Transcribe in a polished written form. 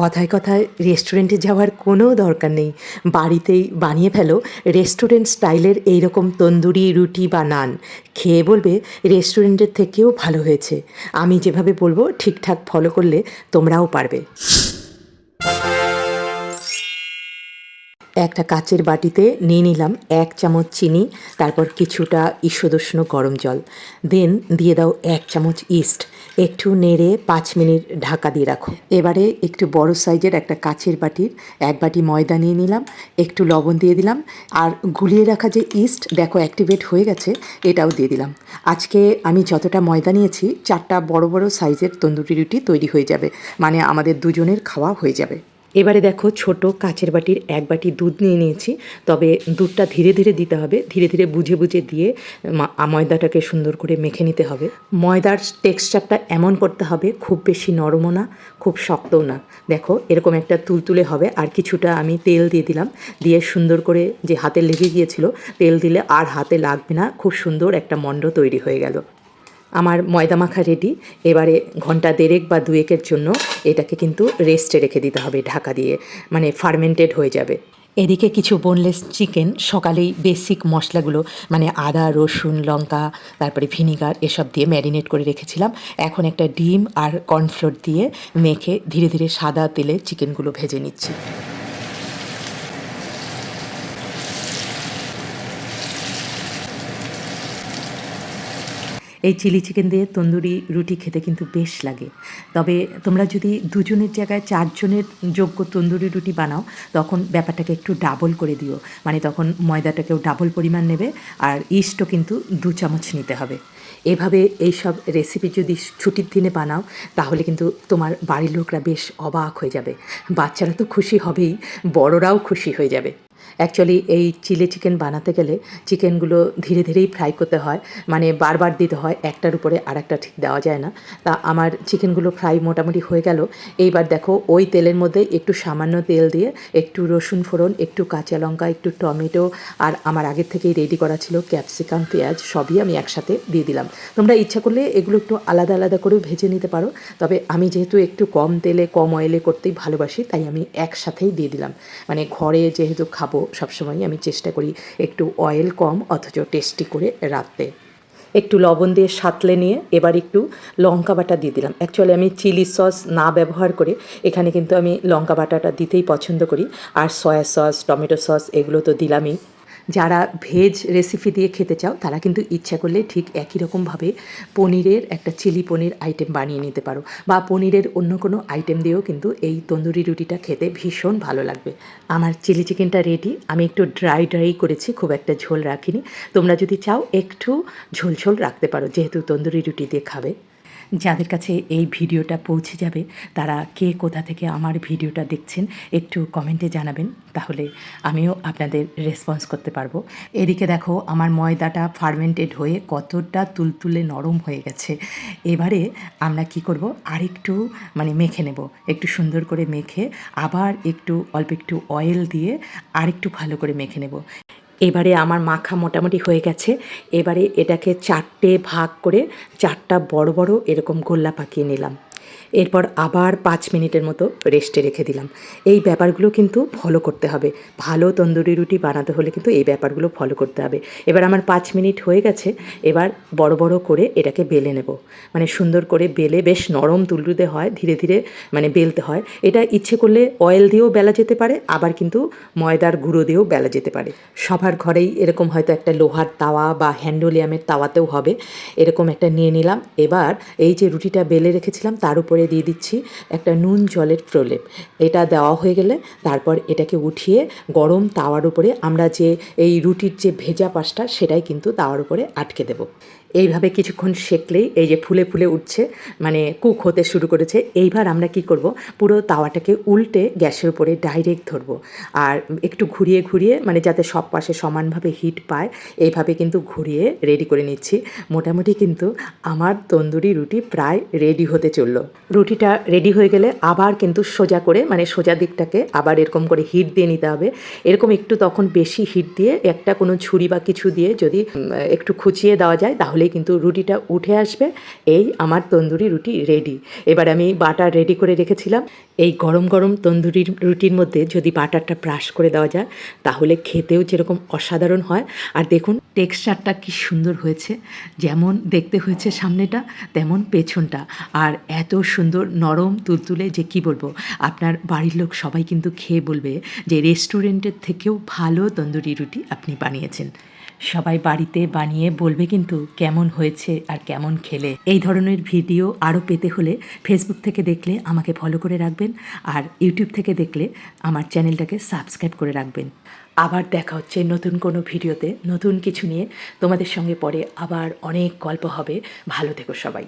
কথায় কথায় রেস্টুরেন্টে যাওয়ার কোনো দরকার নেই, বাড়িতেই বানিয়ে ফেলো রেস্টুরেন্ট স্টাইলের এইরকম তন্দুরি রুটি বা নান। খেয়ে বলবে রেস্টুরেন্টের থেকেও ভালো হয়েছে। আমি যেভাবে বলবো ঠিকঠাক ফলো করলে তোমরাও পারবে। একটা কাচের বাটিতে নিয়ে নিলাম 1 চামচ চিনি, তারপর কিছুটা ঈষদুষ্ণ গরম জল, দেন দিয়ে দাও 1 চামচ ইস্ট। একটু নেড়ে 5 মিনিট ঢাকা দিয়ে রাখো। এবারে একটু বড় সাইজের একটা কাচের বাটির 1 বাটি ময়দা নিয়ে নিলাম, একটু লবণ দিয়ে দিলাম, আর গুলিয়ে রাখা যে ইস্ট দেখো অ্যাক্টিভেট হয়ে গেছে, এটাও দিয়ে দিলাম। আজকে আমি যতটা ময়দা নিয়েছি 4টা বড় বড় সাইজের তন্দুরি রুটি তৈরি হয়ে যাবে, মানে আমাদের দুজনের খাওয়া হয়ে যাবে। এবারে দেখো ছোট কাচের বাটির 1 বাটি দুধ নিয়ে নিয়েছি, তবে দুধটা ধীরে ধীরে দিতে হবে, ধীরে ধীরে বুঝে বুঝে দিয়ে ময়দাটাকে সুন্দর করে মেখে নিতে হবে। ময়দার টেক্সচারটা এমন করতে হবে, খুব বেশি নরমও না খুব শক্তও না। দেখো এরকম একটা তুলতুলে হবে। আর কিছুটা আমি তেল দিয়ে দিলাম, দিয়ে সুন্দর করে, যে হাতে লেগে গিয়েছিল, তেল দিলে আর হাতে লাগবে না, খুব সুন্দর একটা মণ্ড তৈরি হয়ে গেল। আমার ময়দা মাখা রেডি। এবারে ঘন্টা 1.5 বা 2-এর জন্য এটাকে কিন্তু রেস্টে রেখে দিতে হবে ঢাকা দিয়ে, মানে ফার্মেন্টেড হয়ে যাবে। এদিকে কিছু বোনলেস চিকেন সকালেই বেসিক মশলাগুলো, মানে আদা রসুন লঙ্কা তারপরে ভিনিগার এসব দিয়ে ম্যারিনেট করে রেখেছিলাম। এখন একটা ডিম আর কর্নফ্লোর দিয়ে মেখে ধীরে ধীরে সাদা তেলে চিকেনগুলো ভেজে নিচ্ছি। এই চিলি চিকেন দিয়ে তন্দুরি রুটি খেতে কিন্তু বেশ লাগে। তবে তোমরা যদি 2 জনের জায়গায় 4 জনের যোগ্য তন্দুরি রুটি বানাও, তখন ব্যাপারটাকে একটু ডাবল করে দিও, মানে তখন ময়দাটাকেও ডাবল পরিমাণ নেবে, আর ইস্টও কিন্তু 2 চামচ নিতে হবে। এভাবে এইসব রেসিপি যদি ছুটির দিনে বানাও, তাহলে কিন্তু তোমার বাড়ির লোকরা বেশ অবাক হয়ে যাবে। বাচ্চারা তো খুশি হবেই, বড়রাও খুশি হয়ে যাবে। অ্যাকচুয়ালি এই চিলি চিকেন বানাতে গেলে চিকেনগুলো ধীরে ধীরেই ফ্রাই করতে হয়, মানে বারবার দিতে হয়, একটার উপরে আর একটা ঠিক দেওয়া যায় না। তা আমার চিকেনগুলো ফ্রাই মোটামুটি হয়ে গেল। এইবার দেখো ওই তেলের মধ্যে একটু সামান্য তেল দিয়ে একটু রসুন ফোড়ন, একটু কাঁচা লঙ্কা, একটু টমেটো, আর আমার আগের থেকেই রেডি করা ছিল ক্যাপসিকাম পেঁয়াজ, সবই আমি একসাথে দিয়ে দিলাম। তোমরা ইচ্ছা করলে এগুলো একটু আলাদা আলাদা করেও ভেজে নিতে পারো, তবে আমি যেহেতু একটু কম তেলে কম অয়েলে করতেই ভালোবাসি, তাই আমি একসাথেই দিয়ে দিলাম। মানে ঘরে যেহেতু খাবো, সবসময়ই আমি চেষ্টা করি একটু অয়েল কম অথচ টেস্টি করে রাখতে। একটু লবণ দিয়ে সাঁতলে নিয়ে এবার একটু লঙ্কা বাটা দিয়ে দিলাম। অ্যাকচুয়ালি আমি চিলি সস না ব্যবহার করে এখানে কিন্তু আমি লঙ্কা বাটাটা দিতেই পছন্দ করি, আর সয়া সস টমেটো সস এগুলো তো দিলামই। যারা ভেজ রেসিপি দিয়ে খেতে চাও, তারা কিন্তু ইচ্ছা করলে ঠিক একই রকমভাবে পনিরের একটা চিলি পনির আইটেম বানিয়ে নিতে পারো, বা পনিরের অন্য কোনো আইটেম দিয়েও কিন্তু এই তন্দুরি রুটিটা খেতে ভীষণ ভালো লাগবে। আমার চিলি চিকেনটা রেডি। আমি একটু ড্রাই ড্রাই করেছি, খুব একটা ঝোল রাখিনি। তোমরা যদি চাও একটু ঝোল ঝোল রাখতে পারো, যেহেতু তন্দুরি রুটি দিয়ে খাবে। যাদের কাছে এই ভিডিওটা পৌঁছে যাবে, তারা কে কোথা থেকে আমার ভিডিওটা দেখছেন একটু কমেন্টে জানাবেন, তাহলে আমিও আপনাদের রেসপন্স করতে পারবো। এদিকে দেখো আমার ময়দাটা ফার্মেন্টেড হয়ে কতটা তুলতুলে নরম হয়ে গেছে। এবারে আমরা কি করব, আরেকটু মানে মেখে নেব, একটু সুন্দর করে মেখে আবার একটু অল্প একটু অয়েল দিয়ে আরেকটু ভালো করে মেখে নেব। এবারে আমার মাখা মোটামুটি হয়ে গেছে। এবারে এটাকে 4টে ভাগ করে 4টা বড় বড় এরকম গোল্লা পাকিয়ে নিলাম। এরপর আবার 5 মিনিটের মতো রেস্টে রেখে দিলাম। এই ব্যাপারগুলো কিন্তু ফলো করতে হবে, ভালো তন্দুরি রুটি বানাতে হলে কিন্তু এই ব্যাপারগুলো ফলো করতে হবে। এবার আমার 5 মিনিট হয়ে গেছে। এবার বড় বড় করে এটাকে বেলে নেব, মানে সুন্দর করে বেলে, বেশ নরম তুলতুলে হয়, ধীরে ধীরে মানে বেলতে হয়। এটা ইচ্ছে করলে অয়েল দিয়েও বেলা যেতে পারে, আবার কিন্তু ময়দার গুঁড়ো দিয়েও বেলা যেতে পারে। সবার ঘরেই এরকম হয়তো একটা লোহার তাওয়া বা হ্যান্ডোলিয়ামের তাওয়াতেও হবে। এরকম একটা নিয়ে নিলাম। এবার এই যে রুটিটা বেলে রেখেছিলাম তার উপরে দিয়ে দিচ্ছি একটা নুন জলের প্রলেপ। এটা দেওয়া হয়ে গেলে তারপর এটাকে উঠিয়ে গরম তাওয়ার উপরে আমরা যে এই রুটির যে ভেজা পাশটা, সেটাই কিন্তু তাওয়ার উপরে আটকে দেব। এইভাবে কিছুক্ষণ সেঁকলেই এই যে ফুলে ফুলে উঠছে, মানে কুক হতে শুরু করেছে। এইবার আমরা কি করব, পুরো তাওয়াটাকে উল্টে গ্যাসের উপরে ডাইরেক্ট ধরবো, আর একটু ঘুরিয়ে ঘুরিয়ে, মানে যাতে সব পাশে সমানভাবে হিট পায়, এইভাবে কিন্তু ঘুরিয়ে রেডি করে নিচ্ছি। মোটামুটি কিন্তু আমার তন্দুরি রুটি প্রায় রেডি হতে চললো। রুটিটা রেডি হয়ে গেলে আবার কিন্তু সোজা করে, মানে সোজা দিকটাকে আবার এরকম করে হিট দিয়ে নিতে হবে। এরকম একটু তখন বেশি হিট দিয়ে একটা কোনো ছুরি বা কিছু দিয়ে যদি একটু খুঁচিয়ে দেওয়া যায়, তাহলেই হলেই কিন্তু রুটিটা উঠে আসবে। এই আমার তন্দুরি রুটি রেডি। এবার আমি বাটার রেডি করে রেখেছিলাম। এই গরম গরম তন্দুরি রুটির মধ্যে যদি বাটারটা ব্রাশ করে দেওয়া যায় তাহলে খেতেও যেরকম অসাধারণ হয়। আর দেখুন টেক্সচারটা কি সুন্দর হয়েছে, যেমন দেখতে হয়েছে সামনেটা তেমন পেছনটা, আর এত সুন্দর নরম তুলতুলে যে কি বলবো। আপনার বাড়ির লোক সবাই কিন্তু খেয়ে বলবে যে রেস্টুরেন্টের থেকেও ভালো তন্দুরি রুটি আপনি বানিয়েছেন। সবাই বাড়িতে বানিয়ে বলবে কিন্তু কেমন হয়েছে আর কেমন খেলে। এই ধরনের ভিডিও আরও পেতে হলে ফেসবুক থেকে দেখলে আমাকে ফলো করে রাখবেন, আর ইউটিউব থেকে দেখলে আমার চ্যানেলটাকে সাবস্ক্রাইব করে রাখবেন। আবার দেখা হচ্ছে নতুন কোনো ভিডিওতে নতুন কিছু নিয়ে। তোমাদের সঙ্গে পরে আবার অনেক গল্প হবে। ভালো থেকো সবাই।